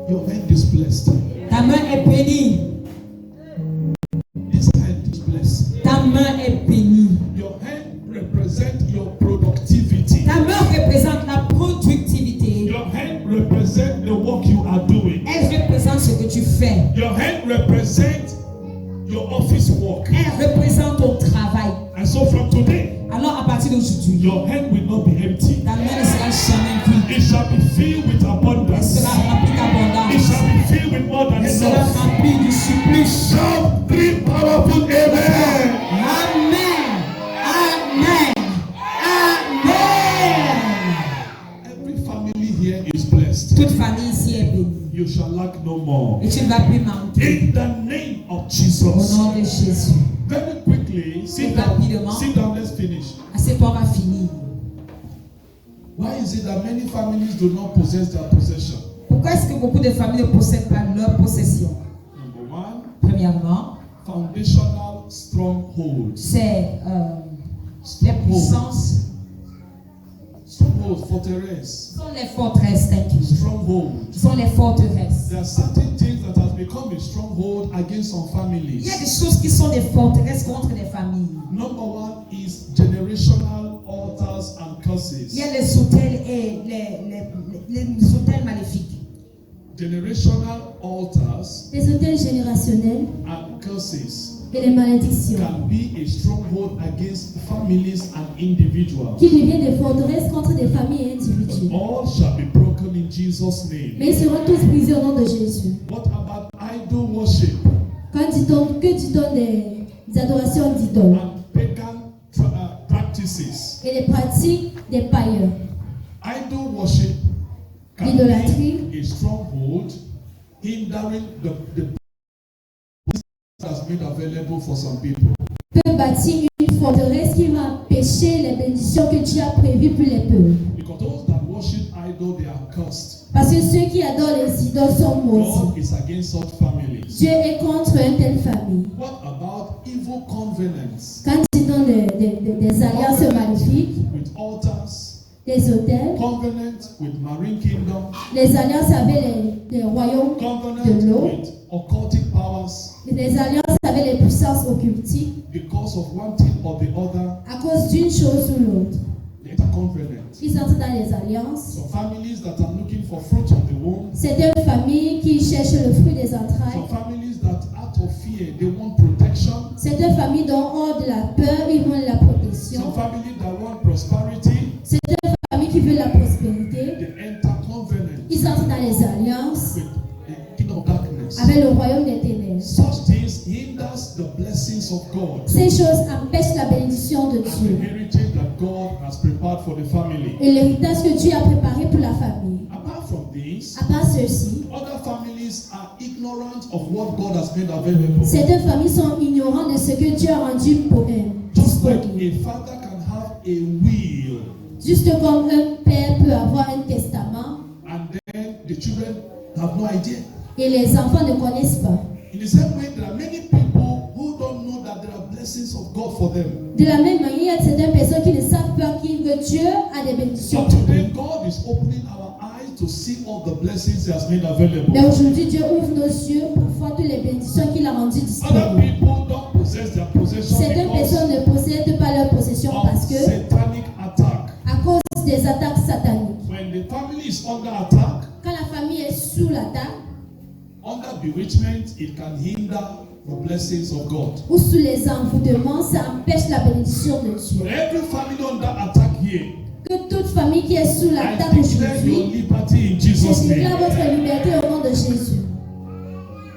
S1: Your hand is blessed.
S2: Ta main est bénie.
S1: This hand is blessed.
S2: Ta main est bénie.
S1: Your hand represents your productivity.
S2: Ta main représente la productivité.
S1: Your hand represents the work you are doing.
S2: Elle représente ce que tu fais.
S1: Your hand represents your office work.
S2: Elle représente ton travail.
S1: And so from today,
S2: Alors à partir d'aujourd'hui,
S1: your hand will not be empty.
S2: ta main ne sera jamais vide.
S1: It shall be filled with
S2: Elle
S1: abundance.
S2: sera remplie
S1: It
S2: d'abondance.
S1: shall be filled with more than
S2: Elle sera
S1: enough.
S2: remplie du surplus.
S1: Shout 3 powerful amen.
S2: Amen. Amen. Amen.
S1: Every family here is blessed.
S2: Toute famille ici est bénie.
S1: You shall lack no more.
S2: Et tu ne vas plus manquer.
S1: In the name of
S2: Au
S1: Jesus.
S2: nom de Jésus.
S1: Very quickly, sit down. Sit down, let's finish.
S2: Assieds-toi, on va finir.
S1: Why is it that many families do not possess their possession?
S2: Pourquoi est-ce que beaucoup de familles ne possèdent pas leur possession?
S1: Number 1, generational strongholds.
S2: C'est les puissances.
S1: Strongholds, fortress.
S2: Ce sont les forteresses, thank you.
S1: Strongholds.
S2: Ce sont les forteresses.
S1: There are certain things that have become a stronghold against some families.
S2: Il y a des choses qui sont des forteresses contre les familles.
S1: Number one is generational altars and curses.
S2: Il y a les autels et les autels maléfiques.
S1: Generational altars
S3: Les autels générationnels
S1: and curses
S3: et les malédictions
S1: can be a stronghold against families and individuals.
S3: qui deviennent des forteresses contre des familles et individus.
S1: All shall be broken in Jesus' name.
S3: Mais ils seront tous brisés au nom de Jésus.
S1: What about idol worship
S3: Que dit-on des adorations d'idoles
S1: and pagan practices?
S3: et les pratiques des païens?
S1: Idol worship can
S3: L'idolâtrie
S1: be a stronghold hindering the that's made available for some people.
S3: peut bâtir une forteresse qui va empêcher les bénédictions que Dieu a prévues pour les peuples.
S1: Because those that worship idol, they are cursed.
S3: Parce que ceux qui adorent les idoles sont maudits.
S1: God is against such families.
S3: Dieu est contre une telle famille.
S1: What about evil covenants
S3: Quand dit-on des alliances maléfiques,
S1: with altars,
S3: des autels,
S1: covenant with marine kingdom,
S3: les alliances avec les royaumes,
S1: covenant
S3: de l'eau,
S1: with occultic powers
S3: les alliances avec les puissances occultiques,
S1: because of one thing or the other,
S3: à cause d'une chose ou l'autre.
S1: they are covenant.
S3: Ils entrent dans les alliances.
S1: Some families that are looking for fruit of the womb,
S3: Certaines familles qui cherchent le fruit des entrailles.
S1: some families that out of fear they want protection,
S3: Certaines familles dont hors de la peur, ils veulent la protection.
S1: some families that want prosperity,
S3: Certaines familles qui veulent la prospérité,
S1: they enter covenant
S3: ils entrent dans les alliances
S1: with the kingdom of darkness.
S3: avec le royaume des ténèbres.
S1: Such things hinders the blessings of God
S3: Ces choses empêchent la bénédiction de
S1: and the
S3: Dieu
S1: heritage that God has prepared for the family.
S3: et l'héritage que Dieu a préparé pour la famille.
S1: Apart from this,
S3: À part ceci,
S1: other families are ignorant of what God has made available.
S3: certaines familles sont ignorantes de ce que Dieu a rendu pour elles.
S1: Just like
S3: disponible.
S1: a father can have a will
S3: Juste comme un père peut avoir un testament
S1: and then the children have no idea.
S3: et les enfants ne connaissent pas.
S1: In the same way, there are many people who don't know that there are blessings of God for them.
S3: De la même manière, il y a certaines personnes qui ne savent pas que Dieu a des bénédictions
S1: But
S3: pour eux.
S1: today, God is opening our eyes to see all the blessings He has made available.
S3: Mais aujourd'hui, Dieu ouvre nos yeux pour voir toutes les bénédictions qu'il a rendues
S1: Other
S3: disponibles.
S1: people don't possess their possession
S3: Certaines
S1: because
S3: personnes ne possèdent pas leur possession parce
S1: of
S3: que,
S1: satanic attack.
S3: à cause des attaques sataniques.
S1: When the family is under attack,
S3: Quand la famille est sous l'attaque
S1: under bewitchment, it can hinder the blessings of God.
S3: ou sous les envoûtements, ça empêche la bénédiction de Dieu.
S1: For every family under attack here,
S3: Que toute famille qui est sous
S1: I
S3: l'attaque
S1: declare your
S3: aujourd'hui,
S1: liberty in Jesus'
S3: je déclare
S1: name.
S3: votre liberté au nom de Jésus.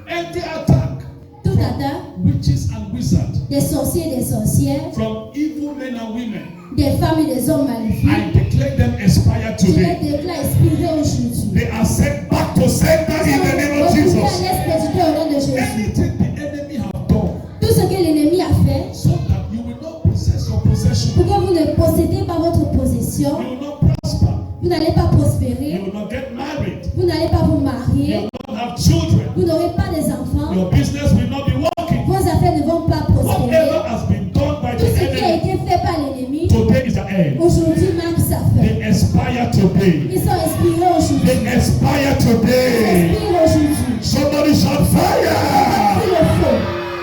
S1: Every attack,
S3: Toute attaque
S1: witches and wizards,
S3: des sorciers et des sorcières,
S1: from evil men and women,
S3: des femmes et des hommes maléfiques,
S1: I declare them expire
S3: je les
S1: today.
S3: déclare expirés aujourd'hui.
S1: They are sent back to sender in the name of
S3: Retrouvés
S1: Jesus.
S3: à l'expéditeur au nom de Jésus.
S1: Anything the enemy have done,
S3: Tout ce que l'ennemi a fait,
S1: so that you will not possess your possession,
S3: pour que vous ne possédez pas votre possession,
S1: you will not prosper,
S3: vous n'allez pas
S1: you
S3: prospérer,
S1: will not get married,
S3: vous n'allez pas vous
S1: you
S3: marier,
S1: will not have children,
S3: vous n'aurez pas des enfants,
S1: your business will not be working.
S3: vos affaires ne vont pas
S1: Whatever
S3: prospérer.
S1: has been done by
S3: Tout
S1: the
S3: ce qui a
S1: enemy,
S3: été fait par l'ennemi,
S1: today is the end.
S3: aujourd'hui marque sa fin.
S1: They expire today.
S3: Ils sont expirés aujourd'hui.
S1: They expire today.
S3: Expirent aujourd'hui.
S1: Somebody shout fire!
S3: Il le faut.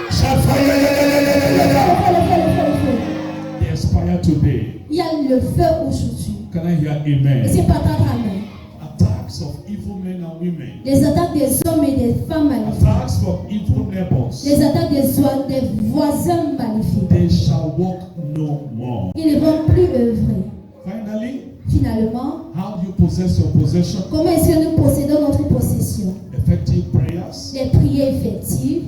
S1: Shout fire! Yeah, yeah, yeah, yeah, yeah, yeah, yeah.
S3: Le feu.
S1: They expire today.
S3: Il y a le feu aujourd'hui.
S1: Can I hear
S3: Et
S1: amen?
S3: c'est pas ta main.
S1: Attacks of evil men and women.
S3: Les attaques des hommes et des femmes maléfiques.
S1: Attacks from evil neighbors.
S3: Les attaques des voisins maléfiques.
S1: They shall walk no more.
S3: Ils ne vont plus œuvrer.
S1: Finally,
S3: Finalement,
S1: how do you possess your possession?
S3: comment est-ce que nous possédons notre possession?
S1: Effective prayers,
S3: Les prières effectives,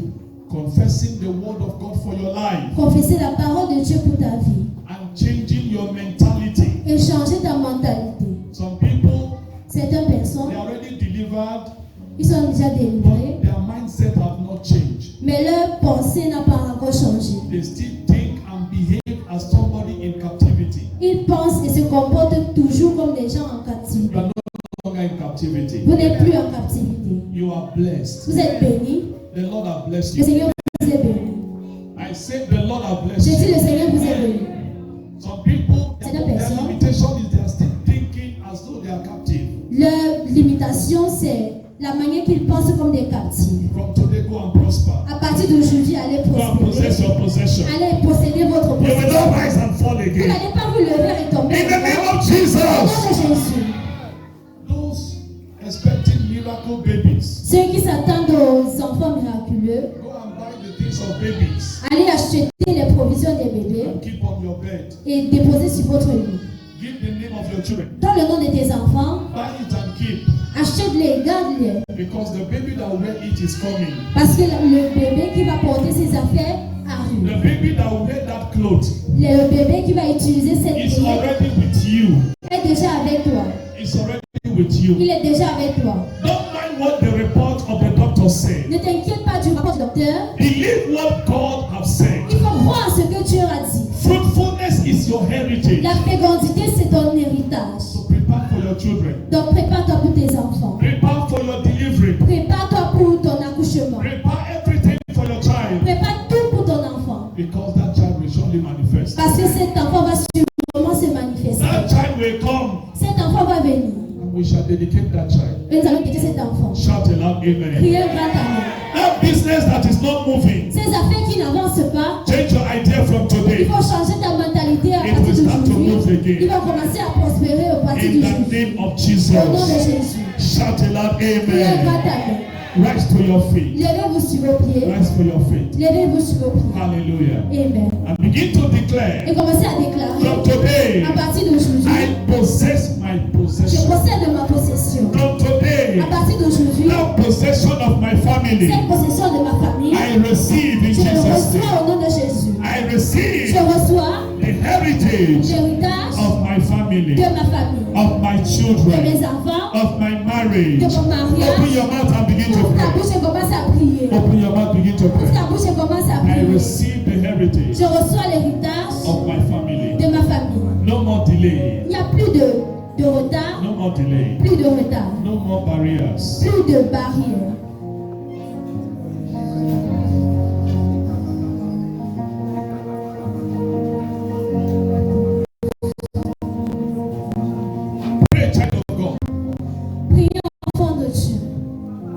S1: confessing the word of God for your life,
S3: confesser la parole de Dieu pour ta vie
S1: and changing your mentality.
S3: et changer ta mentalité.
S1: Some people,
S3: Certaines personnes,
S1: they are already delivered,
S3: ils sont déjà délivrés,
S1: but their mindset have not changed.
S3: mais leur pensée n'a pas encore changé.
S1: They still think and behave as somebody in captivity.
S3: Ils pensent et se comportent toujours comme des gens en captivité.
S1: You are no longer in captivity.
S3: Vous n'êtes plus en captivité.
S1: You are blessed.
S3: Vous êtes bénis.
S1: The Lord has blessed
S3: Le
S1: you.
S3: Seigneur vous est béni. d'aujourd'hui, allez
S1: Go and possess
S3: prospérer.
S1: your possession.
S3: Allez posséder votre
S1: You will
S3: possession.
S1: not rise and fall
S3: Vous
S1: again.
S3: n'allez pas vous lever et tomber.
S1: In the name of
S3: Au nom
S1: Jesus.
S3: de Jésus.
S1: Those expecting miracle babies,
S3: Ceux qui s'attendent aux enfants miraculeux,
S1: go and buy the things of babies
S3: allez acheter les provisions des bébés
S1: and keep on your bed.
S3: et déposer sur votre lit.
S1: Give the name of your children.
S3: Dans le nom de tes enfants,
S1: Buy it and keep.
S3: achète-les, garde-les.
S1: Because the baby that will wear it is coming.
S3: Parce que le bébé qui va porter ses affaires
S1: The
S3: arrive.
S1: baby that will wear that clothes
S3: Le bébé qui va utiliser cette
S1: is
S3: clé
S1: already with you.
S3: est déjà avec toi.
S1: It's already with you.
S3: Il est déjà avec toi.
S1: Don't mind what the report of the doctor said.
S3: Ne t'inquiète pas du rapport du docteur.
S1: Believe what God has said.
S3: Il faut croire en ce que Dieu a dit.
S1: Fruitfulness is your heritage.
S3: La fécondité, c'est ton héritage.
S1: So prepare for your children.
S3: Donc prépare-toi pour tes enfants.
S1: Prepare for your delivery.
S3: Prépare-toi pour ton accouchement.
S1: Prepare everything for your child.
S3: Prépare tout pour ton enfant.
S1: Because that child will surely manifest.
S3: Parce que cet enfant va sûrement se manifester.
S1: That child will come.
S3: Cet enfant va venir.
S1: And we shall dedicate that child.
S3: Et nous allons quitter cet enfant.
S1: Shout aloud, amen.
S3: Priez un grand amour.
S1: That business that is not moving.
S3: Ces affaires qui n'avancent pas,
S1: Change your idea from
S3: il
S1: today.
S3: faut changer ta mentalité à
S1: It
S3: partir
S1: will start to move
S3: d'aujourd'hui.
S1: again.
S3: Il va commencer à prospérer à partir
S1: In
S3: d'aujourd'hui.
S1: the name of
S3: Au nom de
S1: Jesus.
S3: Jésus.
S1: Shout aloud,
S3: Priez un grand
S1: amen.
S3: amour.
S1: Rise to your feet.
S3: Levez-vous sur vos pieds.
S1: Rise for your feet.
S3: Levez-vous sur vos pieds.
S1: Hallelujah.
S3: Amen.
S1: And begin to declare
S3: Et commencez à déclarer.
S1: from today,
S3: À partir d'aujourd'hui,
S1: I possess my
S3: je
S1: possession.
S3: possède ma possession.
S1: From today,
S3: À partir d'aujourd'hui,
S1: that possession of my family,
S3: cette possession de ma famille,
S1: I receive in
S3: je le
S1: Jesus'
S3: reçois
S1: name.
S3: au nom de Jésus.
S1: I receive
S3: Je reçois
S1: the heritage
S3: l'héritage
S1: of my family,
S3: de ma famille,
S1: of my
S3: de
S1: children,
S3: mes enfants,
S1: of my marriage.
S3: de mon
S1: Open
S3: mariage.
S1: your mouth and begin to
S3: Ouvre ta
S1: pray.
S3: bouche et commence à prier.
S1: Open your mouth, begin to
S3: Ouvre
S1: pray.
S3: ta bouche et commence à
S1: I
S3: prier.
S1: receive the heritage
S3: Je reçois l'héritage
S1: of my family.
S3: de ma famille.
S1: No more delay.
S3: Il n'y a plus de retard,
S1: No more delay.
S3: plus de retard,
S1: No more barriers.
S3: plus de barrières.
S1: Pray, child of God.
S3: Priez, enfant de Dieu.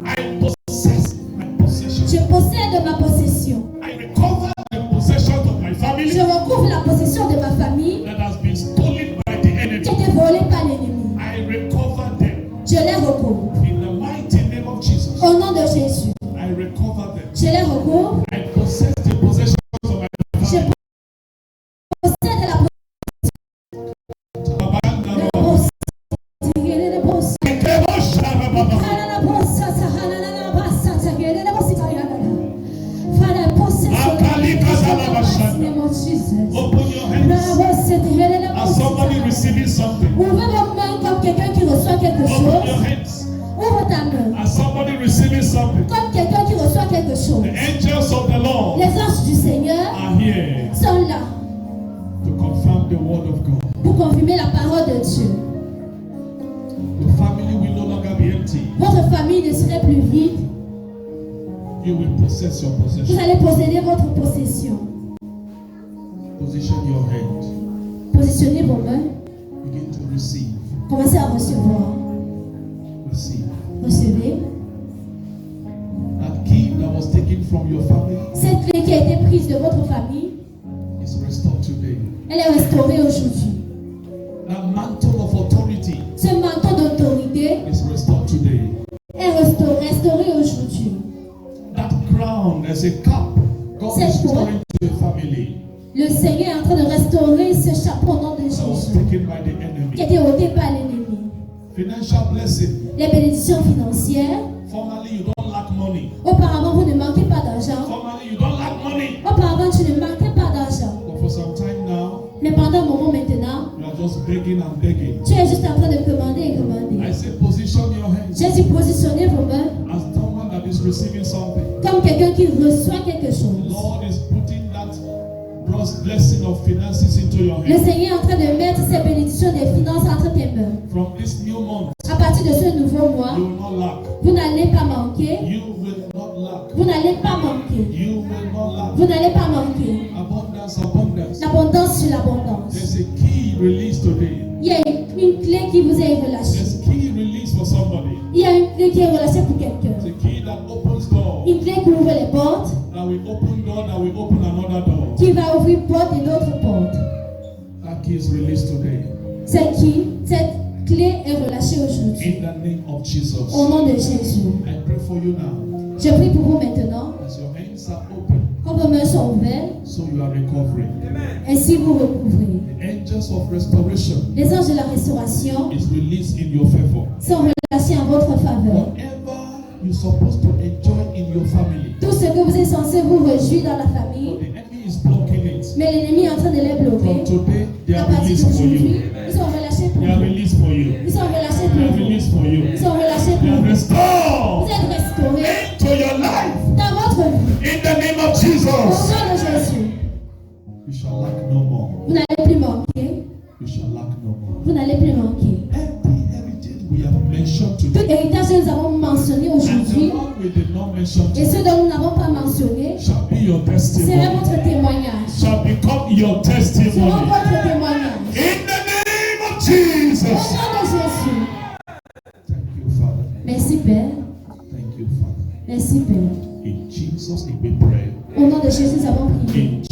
S1: I possess my possession.
S3: Je possède ma possession.
S1: I recover the possession of my family
S3: Je recouvre la possession de ma famille
S1: that has been stolen by the
S3: qui a
S1: enemy.
S3: été volée par l'ennemi.
S1: I recover them
S3: Je les recouvre.
S1: in the mighty name of Jesus.
S3: Au nom de Jésus,
S1: I recover them.
S3: je les recouvre.
S1: I possess the possessions of my
S3: Je
S1: family.
S3: possède la possession.
S1: Open your hands. As somebody receiving something.
S3: Ouvrez vos mains comme quelqu'un qui reçoit quelque
S1: Open your
S3: chose.
S1: hands.
S3: Ouvre ta main
S1: As somebody receiving something.
S3: comme quelqu'un qui reçoit quelque chose.
S1: The angels of the Lord
S3: Les anges du Seigneur
S1: are here
S3: sont là
S1: to confirm the word of God.
S3: pour confirmer la parole de Dieu.
S1: Your family will no longer be empty.
S3: Votre famille ne serait plus vide.
S1: You will possess your
S3: Vous
S1: possession.
S3: allez posséder votre possession.
S1: Position your hand.
S3: Positionnez vos mains.
S1: Begin to receive.
S3: Commencez à recevoir.
S1: Receive.
S3: Recevez.
S1: That key that was taken from your family
S3: Cette clé qui a été prise de votre famille,
S1: is restored today.
S3: elle est restaurée aujourd'hui.
S1: That mantle of authority
S3: Ce manteau d'autorité
S1: is restored today.
S3: est restauré aujourd'hui.
S1: That crown as a cap, God
S3: C'est
S1: is
S3: quoi?
S1: restoring to your family.
S3: Le Seigneur est en train de restaurer ce chapeau au nom de
S1: That was
S3: Jésus
S1: taken by the
S3: qui a
S1: enemy.
S3: été ôté par l'ennemi.
S1: Financial blessing.
S3: Les bénédictions financières.
S1: Formerly, you don't lack money.
S3: Auparavant, vous ne manquez pas d'argent.
S1: Formerly, you don't lack money.
S3: Auparavant, tu ne manquais pas d'argent.
S1: But for some time now,
S3: Mais pendant un moment maintenant,
S1: you are just begging and begging.
S3: tu es juste en train de commander et commander.
S1: I say, position your hands
S3: J'ai dit positionnez vos mains
S1: as someone that is receiving something.
S3: comme quelqu'un qui reçoit quelque
S1: The
S3: chose.
S1: Lord is putting that blessing of finances into your
S3: Le
S1: hands.
S3: Seigneur est en train de mettre ses bénédictions des finances entre tes mains.
S1: From this new month,
S3: À partir de ce nouveau mois,
S1: you will not lack.
S3: vous n'allez pas manquer.
S1: You will not lack.
S3: Vous n'allez pas manquer.
S1: You will not lack.
S3: Vous n'allez pas manquer.
S1: Abundance, abundance.
S3: L'abondance sur l'abondance.
S1: There's a key released today.
S3: Il y a une clé qui vous est relâchée.
S1: There's a key released for somebody.
S3: Il y a une clé qui est relâchée pour quelqu'un.
S1: It's a key that opens doors,
S3: Une clé qui ouvre les portes,
S1: that that will open door, that will open another door.
S3: qui va ouvrir porte et d'autres portes.
S1: That key is released today.
S3: Cette clé est relâchée aujourd'hui.
S1: In the name of Jesus.
S3: Au nom de Jésus.
S1: I pray for you now.
S3: Je prie pour vous maintenant.
S1: As your hands are open,
S3: Quand vos mains sont ouvertes,
S1: so you are recovering.
S3: ainsi vous recouvrez.
S1: The angels of restoration
S3: Les anges de la restauration
S1: is released in your favor.
S3: sont relâchés en votre faveur.
S1: Whatever you're supposed to enjoy in your family,
S3: Tout ce que vous êtes censé vous réjouir dans la
S1: but
S3: famille,
S1: the enemy is blocking it.
S3: mais l'ennemi est en train de les
S1: From
S3: bloquer.
S1: today, they
S3: À
S1: are
S3: partir
S1: released for
S3: d'aujourd'hui,
S1: you.
S3: ils sont relâchés pour
S1: They are
S3: vous.
S1: released for you.
S3: Ils sont relâchés
S1: They
S3: pour
S1: are
S3: vous.
S1: released for you.
S3: Ils sont relâchés
S1: They
S3: pour
S1: are
S3: vous.
S1: restored
S3: Vous êtes restaurés
S1: to your life.
S3: dans votre vie.
S1: In the name of
S3: Au
S1: Jesus.
S3: nom de Jésus.
S1: You shall lack no more.
S3: Vous n'allez plus manquer.
S1: You shall lack no more.
S3: Vous n'allez plus manquer.
S1: Every heritage we have mentioned
S3: Tout
S1: today,
S3: héritage que nous avons mentionné
S1: and the
S3: aujourd'hui,
S1: one we did not mention
S3: et ceux
S1: today,
S3: dont nous n'avons pas mentionné,
S1: shall be your
S3: sera
S1: testimony.
S3: votre témoignage.
S1: Shall become your
S3: Sera
S1: testimony.
S3: votre témoignage.
S1: In the name of
S3: Au
S1: Jesus.
S3: nom de Jésus.
S1: Thank you, Father.
S3: Merci Père.
S1: Thank you, Father.
S3: Merci Père.
S1: In Jesus' name we pray.
S3: Au nom de Jésus, nous avons prié.
S1: In